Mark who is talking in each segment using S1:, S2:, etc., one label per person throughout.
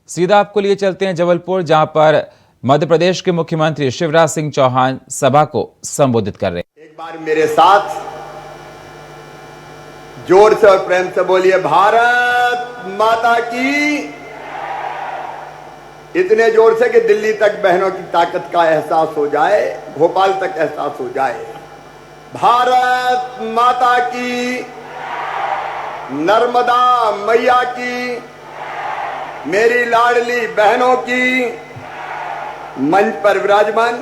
S1: सीधा आपको लिए चलते हैं जबलपुर, जहां पर मध्य प्रदेश के मुख्यमंत्री शिवराज सिंह चौहान सभा को संबोधित कर रहे हैं।
S2: एक बार मेरे साथ जोर से और प्रेम से बोलिए, भारत माता की। इतने जोर से कि दिल्ली तक बहनों की ताकत का एहसास हो जाए, भोपाल तक एहसास हो जाए। भारत माता की, नर्मदा मैया की, मेरी लाडली बहनों की। मंच पर विराजमान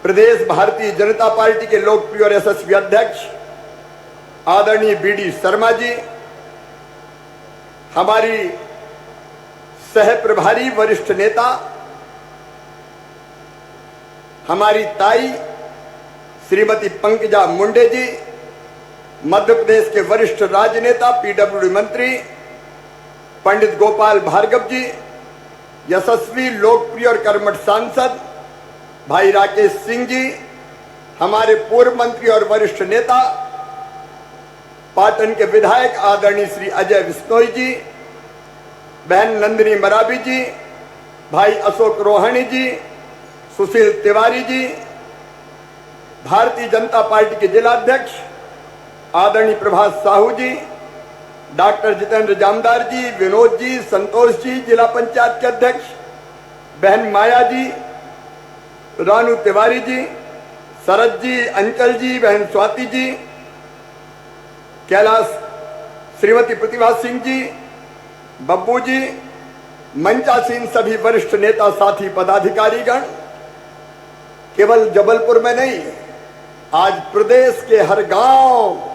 S2: प्रदेश भारतीय जनता पार्टी के लोकप्रिय और यशस्वी अध्यक्ष आदरणीय बीडी शर्मा जी, हमारी सह प्रभारी वरिष्ठ नेता हमारी ताई श्रीमती पंकजा मुंडे जी, मध्य प्रदेश के वरिष्ठ राजनेता पीडब्ल्यूडी मंत्री पंडित गोपाल भार्गव जी, यशस्वी लोकप्रिय और कर्मठ सांसद भाई राकेश सिंह जी, हमारे पूर्व मंत्री और वरिष्ठ नेता पाटन के विधायक आदरणीय श्री अजय बिश्नोई जी, बहन नंदिनी मरावी जी, भाई अशोक रोहानी जी, सुशील तिवारी जी, भारतीय जनता पार्टी के जिलाध्यक्ष आदरणीय प्रभात साहू जी, डॉक्टर जितेंद्र जामदार जी, विनोद जी, संतोष जी, जिला पंचायत के अध्यक्ष बहन माया जी, रानू तिवारी जी, शरद जी, अंचल जी, बहन स्वाति जी, कैलाश श्रीमती प्रतिभा सिंह जी, बब्बू जी, मंचासीन सभी वरिष्ठ नेता साथी पदाधिकारीगण, केवल जबलपुर में नहीं, आज प्रदेश के हर गांव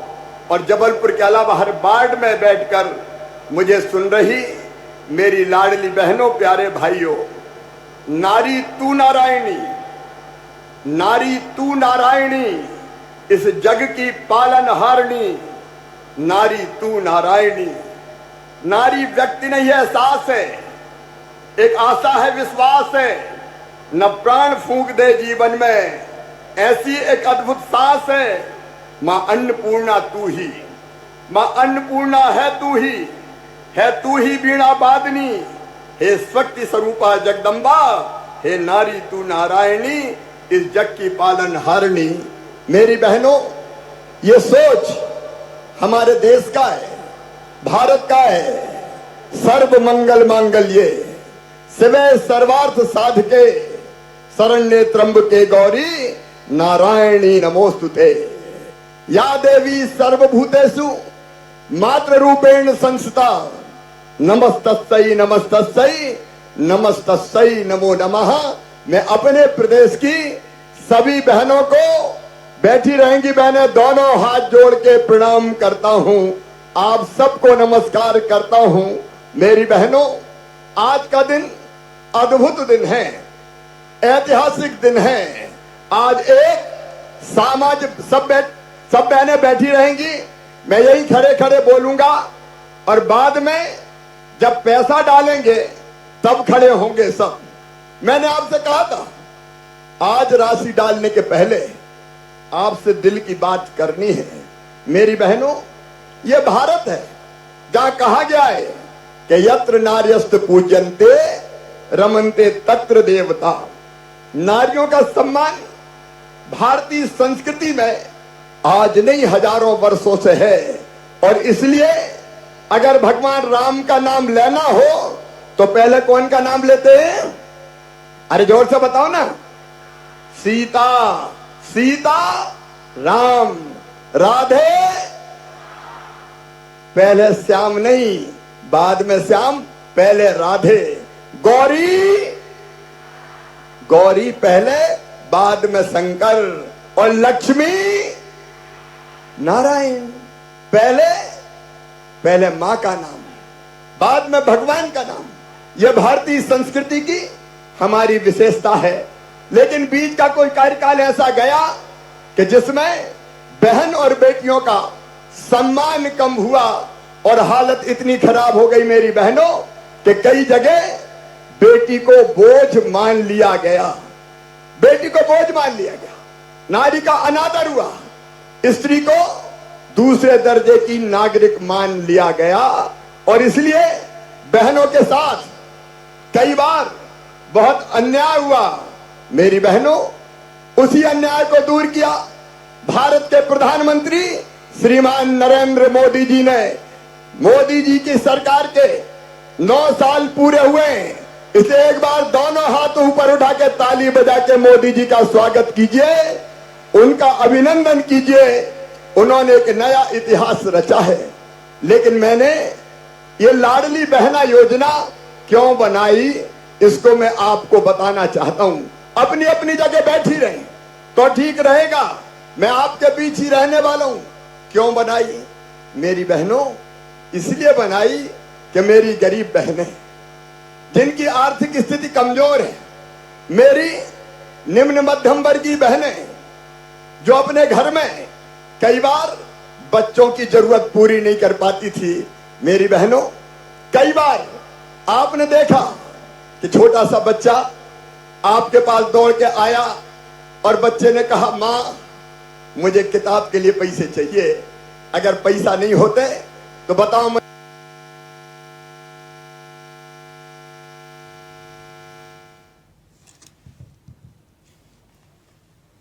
S2: और जबलपुर के अलावा हर वार्ड में बैठकर मुझे सुन रही मेरी लाडली बहनों, प्यारे भाइयों, नारी तू नारायणी, नारी तू नारायणी, इस जग की पालनहारिणी, नारी तू नारायणी। नारी व्यक्ति नहीं है, एहसास है, एक आशा है, विश्वास है, न प्राण फूंक दे जीवन में, ऐसी एक अद्भुत सांस है। मां अन्नपूर्णा तू ही, मां अन्नपूर्णा है तू ही वीणा वादनी, हे शक्ति स्वरूपा जगदम्बा, हे नारी तू नारायणी, इस जग की पालनहारिणी। मेरी बहनों, ये सोच हमारे देश का है, भारत का है। सर्व मंगल मांगल्ये शिवे सर्वार्थ साधके, शरण्ये त्र्यंबके गौरी, नारायणी नमोस्तुते। या देवी सर्वभूतेषु मातृ रूपेण संस्थिता, नमस्तस्यै नमस्तस्यै नमस्तस्यै नमो नमः। मैं अपने प्रदेश की सभी बहनों को, बैठी रहेंगी बहनें, दोनों हाथ जोड़ के प्रणाम करता हूं, आप सबको नमस्कार करता हूं। मेरी बहनों, आज का दिन अद्भुत दिन है, ऐतिहासिक दिन है। आज एक सामाजिक सब बहनें बैठी रहेंगी, मैं यही खड़े खड़े बोलूंगा, और बाद में जब पैसा डालेंगे तब खड़े होंगे सब। मैंने आपसे कहा था, आज राशि डालने के पहले आपसे दिल की बात करनी है। मेरी बहनों, ये भारत है जहां कहा गया है कि यत्र नार्यस्त पूज्यन्ते रमन्ते तत्र देवता। नारियों का सम्मान भारतीय संस्कृति में आज नहीं, हजारों वर्षों से है। और इसलिए अगर भगवान राम का नाम लेना हो तो पहले कौन का नाम लेते हैं? अरे जोर से बताओ ना। सीता, सीता, राम, राधे, पहले श्याम नहीं, बाद में श्याम, पहले राधे। गौरी, गौरी पहले, बाद में शंकर। और लक्ष्मी नारायण, पहले मां का नाम, बाद में भगवान का नाम। यह भारतीय संस्कृति की हमारी विशेषता है। लेकिन बीच का कोई कार्यकाल ऐसा गया कि जिसमें बहन और बेटियों का सम्मान कम हुआ और हालत इतनी खराब हो गई मेरी बहनों कि कई जगह बेटी को बोझ मान लिया गया, बेटी को बोझ मान लिया गया, नारी का अनादर हुआ, स्त्री को दूसरे दर्जे की नागरिक मान लिया गया। और इसलिए बहनों के साथ कई बार बहुत अन्याय हुआ। मेरी बहनों, उसी अन्याय को दूर किया भारत के प्रधानमंत्री श्रीमान नरेंद्र मोदी जी ने। मोदी जी की सरकार के 9 साल पूरे हुए हैं। इसे एक बार दोनों हाथ ऊपर उठा के ताली बजा के मोदी जी का स्वागत कीजिए, उनका अभिनंदन कीजिए। उन्होंने एक नया इतिहास रचा है। लेकिन मैंने ये लाडली बहना योजना क्यों बनाई, इसको मैं आपको बताना चाहता हूं। अपनी अपनी जगह बैठी रहे तो ठीक रहेगा, मैं आपके बीच ही रहने वाला हूं। क्यों बनाई मेरी बहनों? इसलिए बनाई कि मेरी गरीब बहनें जिनकी आर्थिक स्थिति कमजोर है, मेरी निम्न मध्यम वर्गीय बहनें जो अपने घर में कई बार बच्चों की जरूरत पूरी नहीं कर पाती थी। मेरी बहनों, कई बार आपने देखा कि छोटा सा बच्चा आपके पास दौड़ के आया और बच्चे ने कहा, मां मुझे किताब के लिए पैसे चाहिए, अगर पैसा नहीं होते तो बताओ